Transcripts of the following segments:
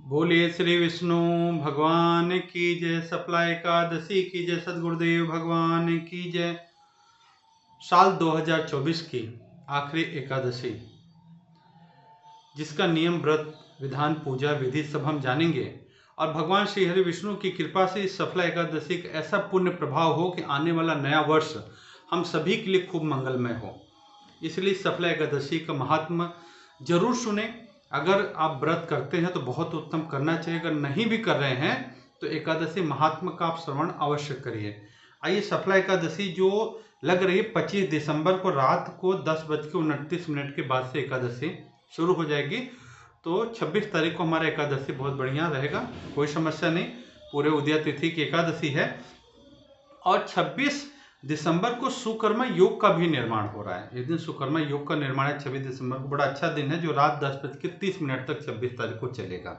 बोलिए श्री विष्णु भगवान की जय। सफला एकादशी की जय। सदगुरुदेव भगवान की जय। साल 2024 की आखिरी एकादशी, जिसका नियम, व्रत, विधान, पूजा विधि सब हम जानेंगे। और भगवान श्री हरि विष्णु की कृपा से इस सफला एकादशी का ऐसा पुण्य प्रभाव हो कि आने वाला नया वर्ष हम सभी के लिए खूब मंगलमय हो। इसलिए सफला एकादशी का महात्मा जरूर सुने। अगर आप व्रत करते हैं तो बहुत उत्तम, करना चाहिए। अगर नहीं भी कर रहे हैं तो एकादशी महात्मा का आप श्रवण अवश्य करिए। आइए, सफला एकादशी जो लग रही है 25 दिसंबर को रात को 10:29 के बाद से एकादशी शुरू हो जाएगी। तो 26 तारीख को हमारा एकादशी बहुत बढ़िया रहेगा, कोई समस्या नहीं। पूरे उदया तिथि की एकादशी है और 26 दिसंबर को सुकर्मा योग का भी निर्माण हो रहा है। इस दिन सुकर्मा योग का निर्माण है 26 दिसंबर को। बड़ा अच्छा दिन है जो रात 10:30 तक 26 तारीख को चलेगा।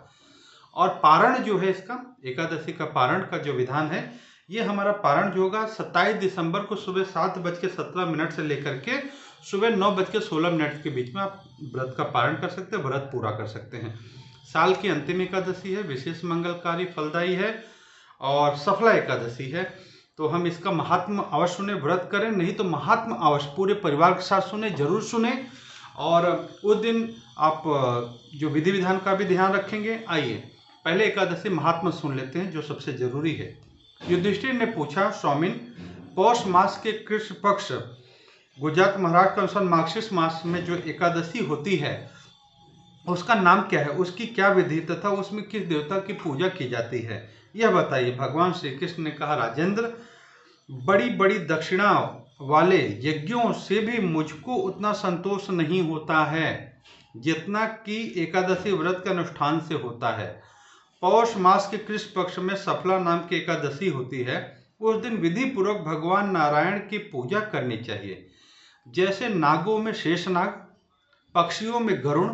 और पारण जो है इसका, एकादशी का पारण का जो विधान है, ये हमारा पारण जो होगा 27 दिसंबर को सुबह 7:17 से लेकर के सुबह 9:16 के बीच में आप व्रत का पारण कर सकते हैं, व्रत पूरा कर सकते हैं। साल की अंतिम एकादशी है, विशेष मंगलकारी फलदायी है और सफला एकादशी है। तो हम इसका महात्मा अवश्य सुने, व्रत करें, नहीं तो महात्मा अवश्य पूरे परिवार के साथ सुने, जरूर सुने। और उस दिन आप जो विधि विधान का भी ध्यान रखेंगे। आइए पहले एकादशी महात्मा सुन लेते हैं जो सबसे जरूरी है। युधिष्ठिर ने पूछा, स्वामिन, पौष मास के कृष्ण पक्ष, गुजरात महाराष्ट्र के अनुसार मार्गशीर्ष मास में जो एकादशी होती है उसका नाम क्या है, उसकी क्या विधि तथा उसमें किस देवता की पूजा की जाती है, यह बताइए। भगवान श्री कृष्ण ने कहा, राजेंद्र, बड़ी बड़ी दक्षिणा वाले यज्ञों से भी मुझको उतना संतोष नहीं होता है जितना कि एकादशी व्रत के अनुष्ठान से होता है। पौष मास के कृष्ण पक्ष में सफला नाम की एकादशी होती है। उस दिन विधि पूर्वक भगवान नारायण की पूजा करनी चाहिए। जैसे नागों में शेषनाग, पक्षियों में गरुण,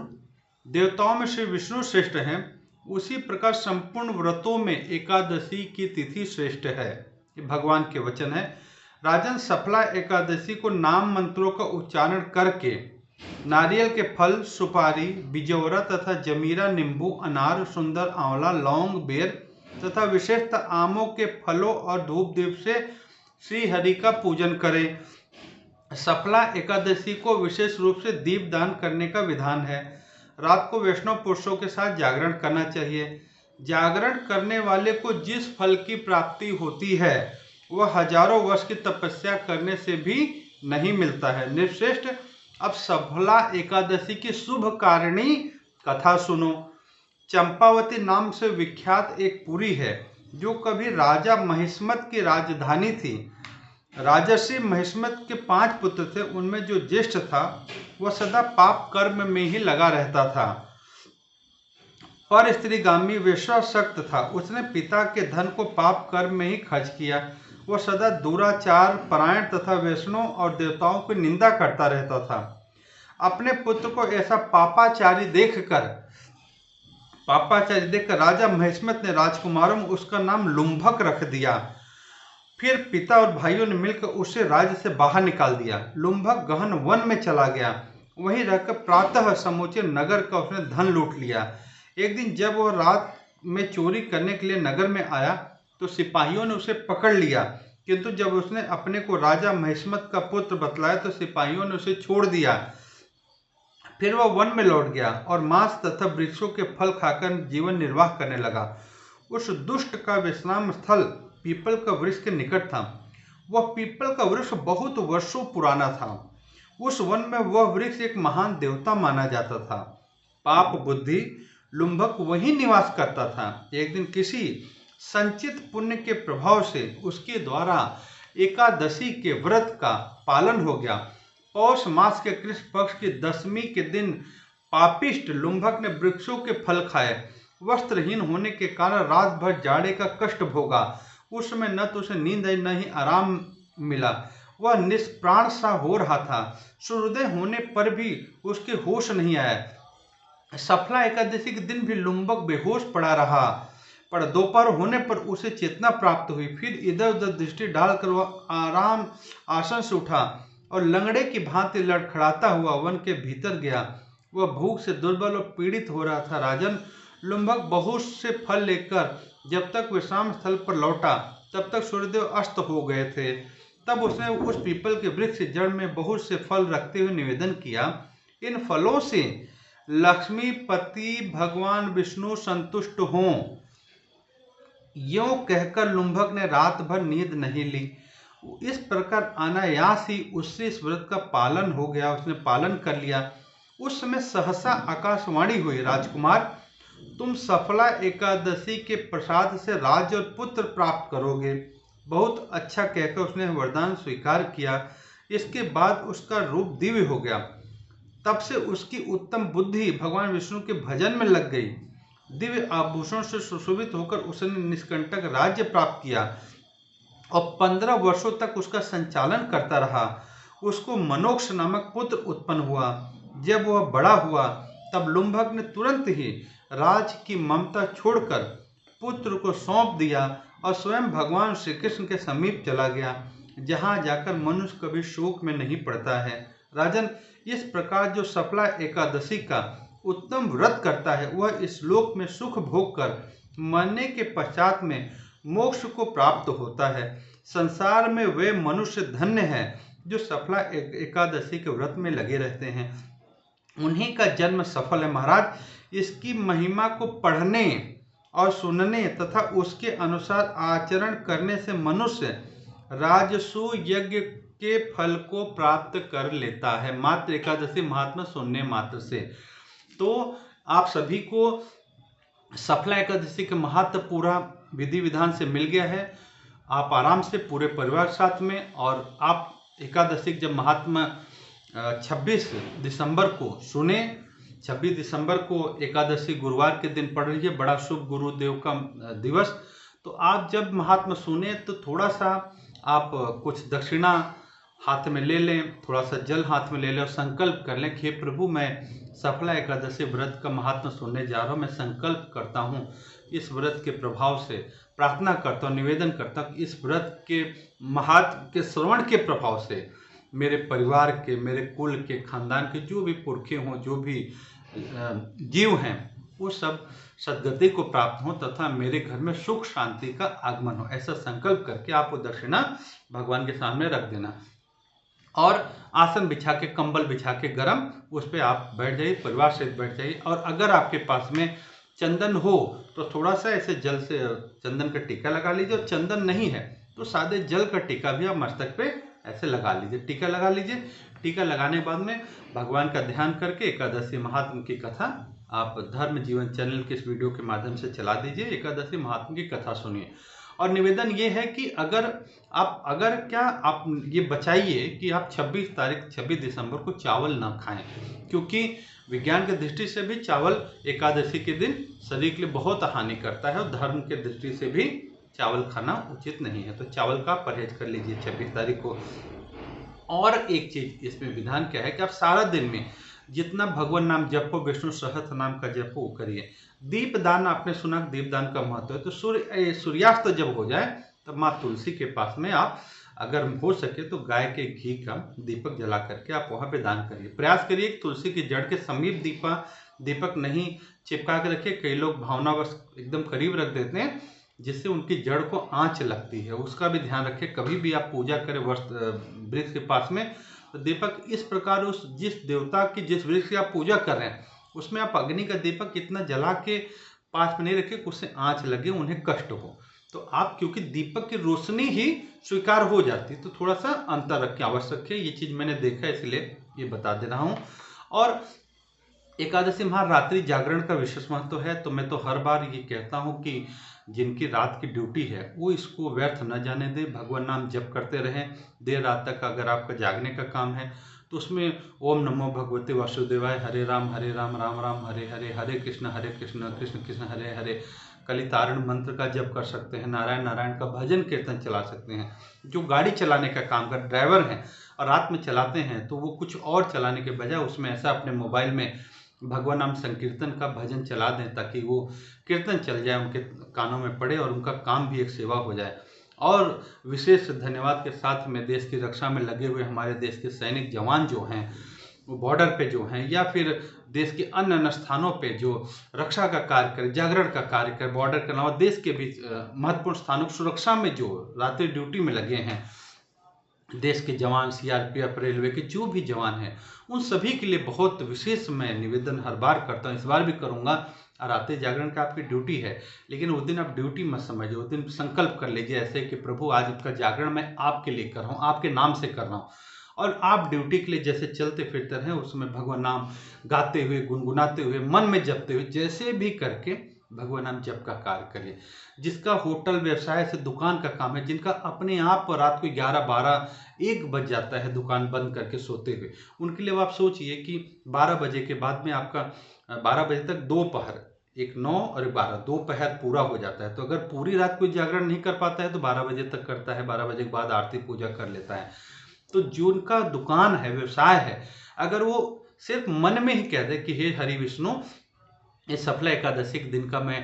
देवताओं में श्री विष्णु श्रेष्ठ हैं, उसी प्रकार संपूर्ण व्रतों में एकादशी की तिथि श्रेष्ठ है। ये भगवान के वचन है। राजन, सफला एकादशी को नाम मंत्रों का उच्चारण करके नारियल के फल, सुपारी, बिजौरा तथा जमीरा, नींबू, अनार, सुंदर, आंवला, लौंग, बेर तथा विशेषतः आमों के फलों और धूप दीप से श्री हरि का पूजन करें। सफला एकादशी को विशेष रूप से दीप दान करने का विधान है। रात को वैष्णव पुरुषों के साथ जागरण करना चाहिए। जागरण करने वाले को जिस फल की प्राप्ति होती है वह हजारों वर्ष की तपस्या करने से भी नहीं मिलता है। निर्श्रेष्ठ, अब सफला एकादशी की शुभ कारिणी कथा सुनो। चंपावती नाम से विख्यात एक पुरी है जो कभी राजा महिष्मत की राजधानी थी। राजर्षि महिष्मत के 5 पुत्र थे। उनमें जो ज्येष्ठ था वह सदा पाप कर्म में ही लगा रहता था। पर स्त्रीगामी वेश्यासक्त था। उसने पिता के धन को पाप कर्म में ही खर्च किया। वह सदा दुराचार परायण तथा वैष्णव और देवताओं की निंदा करता रहता था। अपने पुत्र को ऐसा पापाचारी देखकर राजा महिष्मत ने राजकुमारों में उसका नाम लुम्भक रख दिया। फिर पिता और भाइयों ने मिलकर उसे राज्य से बाहर निकाल दिया। लुम्भक गहन वन में चला गया। वहीं रहकर प्रातः समूचे नगर का उसने धन लूट लिया। एक दिन जब वह रात में चोरी करने के लिए नगर में आया तो सिपाहियों ने उसे पकड़ लिया, किंतु जब उसने अपने को राजा महिष्मत का पुत्र बतलाया तो सिपाहियों ने उसे छोड़ दिया। फिर वह वन में लौट गया और मांस तथा वृक्षों के फल खाकर जीवन निर्वाह करने लगा। उस दुष्ट का विश्राम स्थल पीपल का वृक्ष के निकट था। वह पीपल का वृक्ष बहुत वर्षों पुराना था। उस वन में वह वृक्ष एक महान देवता माना जाता था। पाप बुद्धि लुम्भक वहीं निवास करता था। एक दिन किसी संचित पुण्य के प्रभाव से उसके द्वारा एकादशी के व्रत का पालन हो गया। पौष मास के कृष्ण पक्ष की 10वीं के दिन पापिष्ट लुम्भक ने वृक्षों के फल खाए। वस्त्रहीन होने के कारण रात भर जाड़े का कष्ट भोगा। उस समय न तो उसे नींद आई, न ही आराम मिला। वह निष्प्राण सा हो रहा था। सूर्योदय होने पर भी उसके होश नहीं आया। सफला एकादशी के दिन भी लुम्भक बेहोश पड़ा रहा, पर दोपहर होने पर उसे चेतना प्राप्त हुई। फिर इधर उधर दृष्टि डालकर वह आराम आसन से उठा और लंगड़े की भांति लड़खड़ाता हुआ वन के भीतर गया। वह भूख से दुर्बल और पीड़ित हो रहा था। राजन, लुम्भक बहुत से फल लेकर जब तक विश्राम स्थल पर लौटा तब तक सूर्यदेव अस्त हो गए थे। तब उसने उस पीपल के वृक्ष की जड़ में बहुत से फल रखते हुए निवेदन किया, इन फलों से लक्ष्मीपति भगवान विष्णु संतुष्ट हों। यों कहकर लुम्भक ने रात भर नींद नहीं ली। इस प्रकार अनायास ही उससे इस व्रत का पालन हो गया, उसने पालन कर लिया। उस समय सहसा आकाशवाणी हुई, राजकुमार, तुम सफला एकादशी के प्रसाद से राज्य और पुत्र प्राप्त करोगे। बहुत अच्छा कहकर उसने वरदान स्वीकार किया। इसके बाद उसका रूप दिव्य हो गया। तब से उसकी उत्तम बुद्धि भगवान विष्णु के भजन में लग गई। दिव्य आभूषण से सुशोभित होकर उसने निष्कंटक राज्य प्राप्त किया और 15 वर्षों तक उसका संचालन करता रहा। उसको मनोक्ष नामक पुत्र उत्पन्न हुआ। जब वह बड़ा हुआ तब लुम्भक ने तुरंत ही राज की ममता छोड़कर पुत्र को सौंप दिया और स्वयं भगवान श्री कृष्ण के समीप चला गया, जहाँ जाकर मनुष्य कभी शोक में नहीं पड़ता है। राजन, इस प्रकार जो सफला एकादशी का उत्तम व्रत करता है वह इस लोक में सुख भोग कर मरने के पश्चात में मोक्ष को प्राप्त होता है। संसार में वे मनुष्य धन्य हैं जो सफला एकादशी के व्रत में लगे रहते हैं, उन्हीं का जन्म सफल है। महाराज, इसकी महिमा को पढ़ने और सुनने तथा उसके अनुसार आचरण करने से मनुष्य राजसु यज्ञ के फल को प्राप्त कर लेता है, मात्र एकादशी महात्मा सुनने मात्र से। तो आप सभी को सफला एकादशी के महत्व पूरा विधि विधान से मिल गया है। आप आराम से पूरे परिवार साथ में, और आप एकादशी जब महात्मा 26 दिसंबर को सुने, 26 दिसंबर को एकादशी गुरुवार के दिन पड़ रही है, बड़ा शुभ गुरुदेव का दिवस। तो आप जब महात्मा सुने तो थोड़ा सा आप कुछ दक्षिणा हाथ में ले लें, थोड़ा सा जल हाथ में ले लें और संकल्प कर लें कि हे प्रभु, मैं सफला एकादशी व्रत का महात्मा सुनने जा रहा हूँ। मैं संकल्प करता हूँ, इस व्रत के प्रभाव से प्रार्थना करता हूँ, निवेदन करता हूँ कि इस व्रत के महात्म के श्रवण के प्रभाव से मेरे परिवार के, मेरे कुल के, खानदान के जो भी पुरखे हों, जो भी जीव हैं, वो सब सद्गति को प्राप्त हों तथा मेरे घर में सुख शांति का आगमन हो। ऐसा संकल्प करके आप वो दक्षिणा भगवान के सामने रख देना और आसन बिछा के, कंबल बिछा के गरम, उस पर आप बैठ जाइए, परिवार सहित बैठ जाइए। और अगर आपके पास में चंदन हो तो थोड़ा सा ऐसे जल से चंदन का टीका लगा लीजिए, और चंदन नहीं है तो सादे जल का टीका भी आप मस्तक पे ऐसे लगा लीजिए, टीका लगा लीजिए। टीका लगाने के बाद में भगवान का ध्यान करके एकादशी महात्म की कथा आप धर्म जीवन चैनल के इस वीडियो के माध्यम से चला दीजिए, एकादशी महात्म की कथा सुनिए। और निवेदन ये है कि आप ये बचाइए कि आप 26 दिसंबर को चावल ना खाएं, क्योंकि विज्ञान की दृष्टि से भी चावल एकादशी के दिन शरीर के लिए बहुत हानि करता है और धर्म के दृष्टि से भी चावल खाना उचित नहीं है। तो चावल का परहेज कर लीजिए 26 तारीख को। और एक चीज इसमें विधान क्या है कि आप सारा दिन में जितना भगवान नाम जपो, विष्णु सहस्त्र नाम का जपो करिए। दीपदान, आपने सुना दीपदान का महत्व है, तो सूर्यास्त जब हो जाए तब माँ तुलसी के पास में आप अगर हो सके तो गाय के घी का दीपक जला करके आप वहाँ पे दान करिए। प्रयास करिए कि तुलसी की जड़ के समीप दीपक नहीं चिपका के रखिए। कई लोग भावनावश एकदम करीब रख देते हैं जिससे उनकी जड़ को आंच लगती है, उसका भी ध्यान रखें। कभी भी आप पूजा करें वृक्ष के पास में तो दीपक इस प्रकार उस जिस देवता की जिस वृक्ष की आप पूजा कर रहे हैं उसमें आप अग्नि का दीपक इतना जला के पास में नहीं रखें कि उससे आंच लगे, उन्हें कष्ट हो। तो आप, क्योंकि दीपक की रोशनी ही स्वीकार हो जाती, तो थोड़ा सा अंतर रखें, आवश्यक रखें। ये चीज मैंने देखा है इसलिए ये बता दे रहा हूँ। और एकादशी महारात्रि जागरण का विशेष महत्व है, तो मैं तो हर बार ये कहता हूँ कि जिनकी रात की ड्यूटी है वो इसको व्यर्थ न जाने दें, भगवान नाम जप करते रहें देर रात तक। अगर आपका जागने का काम है तो उसमें ओम नमो भगवते वासुदेवाय, हरे राम राम राम हरे हरे, हरे कृष्ण कृष्ण कृष्ण हरे हरे, कलितारण मंत्र का जप कर सकते हैं, नारायण नारायण का भजन कीर्तन चला सकते हैं। जो गाड़ी चलाने का काम कर ड्राइवर हैं और रात में चलाते हैं तो वो कुछ और चलाने के बजाय उसमें ऐसा अपने मोबाइल में भगवान नाम संकीर्तन का भजन चला दें ताकि वो कीर्तन चल जाए, उनके कानों में पड़े और उनका काम भी एक सेवा हो जाए। और विशेष धन्यवाद के साथ में देश की रक्षा में लगे हुए हमारे देश के सैनिक जवान जो हैं बॉर्डर पे जो हैं या फिर देश के अन्य अन्य स्थानों पे जो रक्षा का कार्य करे, जागरण का कार्य करे, बॉर्डर के अलावा देश के भी महत्वपूर्ण स्थानों की सुरक्षा में जो रात्रि ड्यूटी में लगे हैं देश के जवान, सीआरपीएफ, रेलवे के जो भी जवान हैं, उन सभी के लिए बहुत विशेष मैं निवेदन हर बार करता हूँ, इस बार भी करूँगा। रात्रि जागरण का आपकी ड्यूटी है, लेकिन उस दिन आप ड्यूटी मत समझिए, उस दिन संकल्प कर लीजिए ऐसे कि प्रभु आज आपका जागरण मैं आपके लिए कर रहा हूँ, आपके नाम से कर रहा हूँ। और आप ड्यूटी के लिए जैसे चलते फिरते रहें, उसमें भगवान नाम गाते हुए, गुनगुनाते हुए, मन में जपते हुए, जैसे भी करके भगवान नाम जप का कार्य करिए। जिसका होटल व्यवसाय से दुकान का काम है, जिनका अपने आप रात को 11, 12, 1 बज जाता है दुकान बंद करके सोते हुए, उनके लिए आप सोचिए कि 12 बजे के बाद में आपका 12 बजे तक दोपहर, एक 9 और 12 दोपहर पूरा हो जाता है। तो अगर पूरी रात कोई जागरण नहीं कर पाता है तो 12 बजे तक करता है, 12 बजे के बाद आरती पूजा कर लेता है। तो जो उनका दुकान है, व्यवसाय है, अगर वो सिर्फ मन में ही कह दे कि हे हरि विष्णु, इस सफला एकादशी के दिन का मैं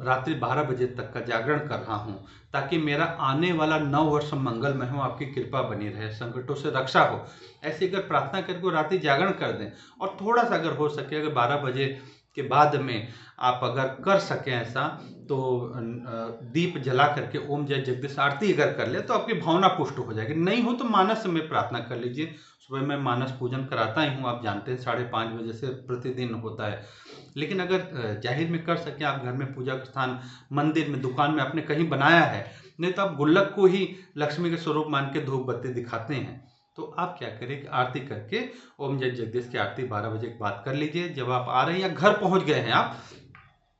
रात्रि 12 बजे तक का जागरण कर रहा हूँ, ताकि मेरा आने वाला 9 वर्ष मंगलमय हो, आपकी कृपा बनी रहे, संकटों से रक्षा हो, ऐसे अगर प्रार्थना करके रात्रि जागरण कर दें। और थोड़ा सा अगर हो सके, अगर 12 बजे के बाद में आप अगर कर सकें ऐसा, तो दीप जला करके ओम जय जगदीश आरती अगर कर ले तो आपकी भावना पुष्ट हो जाएगी। नहीं हो तो मानस में प्रार्थना कर लीजिए। सुबह मैं मानस पूजन कराता ही हूँ, आप जानते हैं 5:30 बजे से प्रतिदिन होता है। लेकिन अगर जाहिर में कर सकें, आप घर में पूजा स्थान, मंदिर में, दुकान में आपने कहीं बनाया है, नहीं तो आप गुल्लक को ही लक्ष्मी के स्वरूप मान के धूप बत्ती दिखाते हैं। तो आप क्या करें कि आरती करके ओम जय जगदीश की आरती 12 बजे के बाद कर लीजिए। जब आप आ रहे हैं या घर पहुंच गए हैं, आप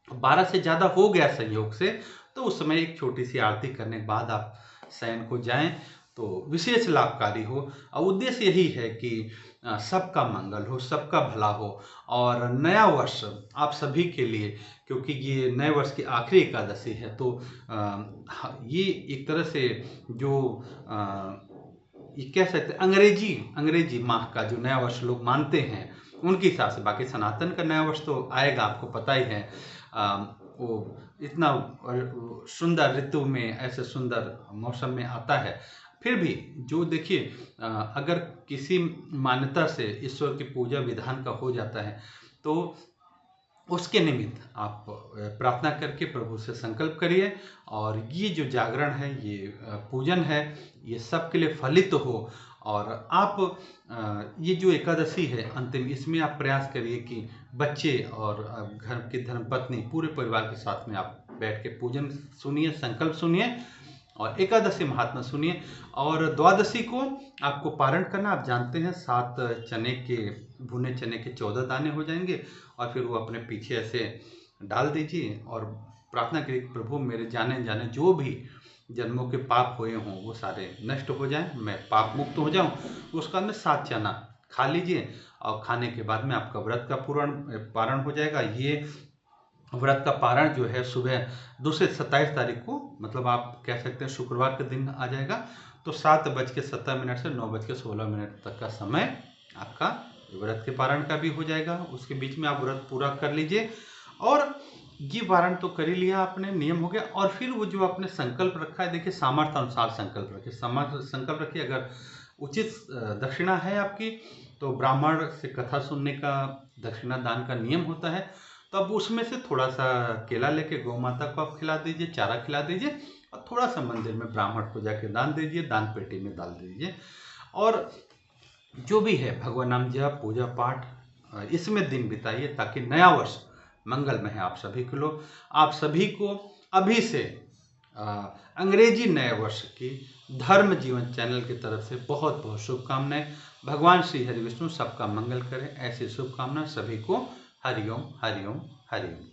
12 से ज़्यादा हो गया संयोग से, तो उस समय एक छोटी सी आरती करने के बाद आप शयन को जाएं तो विशेष लाभकारी हो। और उद्देश्य यही है कि सबका मंगल हो, सबका भला हो। और नया वर्ष आप सभी के लिए, क्योंकि ये नए वर्ष की आखिरी एकादशी है, तो ये एक तरह से जो ये कह सकते हैं अंग्रेजी माह का जो नया वर्ष लोग मानते हैं उनके हिसाब से। बाकी सनातन का नया वर्ष तो आएगा, आपको पता ही है। वो इतना सुंदर ऋतु में, ऐसे सुंदर मौसम में आता है। फिर भी जो देखिए, अगर किसी मान्यता से ईश्वर की पूजा विधान का हो जाता है, तो उसके निमित्त आप प्रार्थना करके प्रभु से संकल्प करिए। और ये जो जागरण है, ये पूजन है, ये सबके लिए फलित हो। और आप ये जो एकादशी है अंतिम, इसमें आप प्रयास करिए कि बच्चे और घर की धर्मपत्नी पूरे परिवार के साथ में आप बैठ के पूजन सुनिए, संकल्प सुनिए और एकादशी महात्मा सुनिए। और द्वादशी को आपको पारण करना, आप जानते हैं 7 चने के, भुने चने के 14 दाने हो जाएंगे, और फिर वो अपने पीछे ऐसे डाल दीजिए और प्रार्थना करिए कि प्रभु मेरे जाने जाने जो भी जन्मों के पाप हुए हों वो सारे नष्ट हो जाएं, मैं पाप मुक्त हो जाऊं। उसका में 7 चना खा लीजिए, और खाने के बाद में आपका व्रत का पारण हो जाएगा। ये व्रत का पारण जो है सुबह दूसरे 27 तारीख को, मतलब आप कह सकते हैं शुक्रवार के दिन आ जाएगा। तो 7:17 से 9:16 तक का समय आपका व्रत के पारण का भी हो जाएगा। उसके बीच में आप व्रत पूरा कर लीजिए। और ये पारण तो कर ही लिया आपने, नियम हो गया। और फिर वो जो आपने संकल्प रखा है, देखिए सामर्थ्य अनुसार संकल्प रखिए, संकल्प रखिए। अगर उचित दक्षिणा है आपकी, तो ब्राह्मण से कथा सुनने का दक्षिणा दान का नियम होता है, तो अब उसमें से थोड़ा सा केला लेके गौ माता को आप खिला दीजिए, चारा खिला दीजिए, और थोड़ा सा मंदिर में ब्राह्मण को जाके दान दीजिए, दान पेटी में डाल दीजिए। और जो भी है भगवान नाम जप, पूजा पाठ, इसमें दिन बिताइए, ताकि नया वर्ष मंगलमय है आप सभी के लोग। आप सभी को अभी से अंग्रेजी नए वर्ष की धर्म जीवन चैनल की तरफ से बहुत बहुत शुभकामनाएं। भगवान श्री हरि विष्णु सबका मंगल करें, ऐसी शुभकामना सभी को। हरिओम हरिओम हरिओम।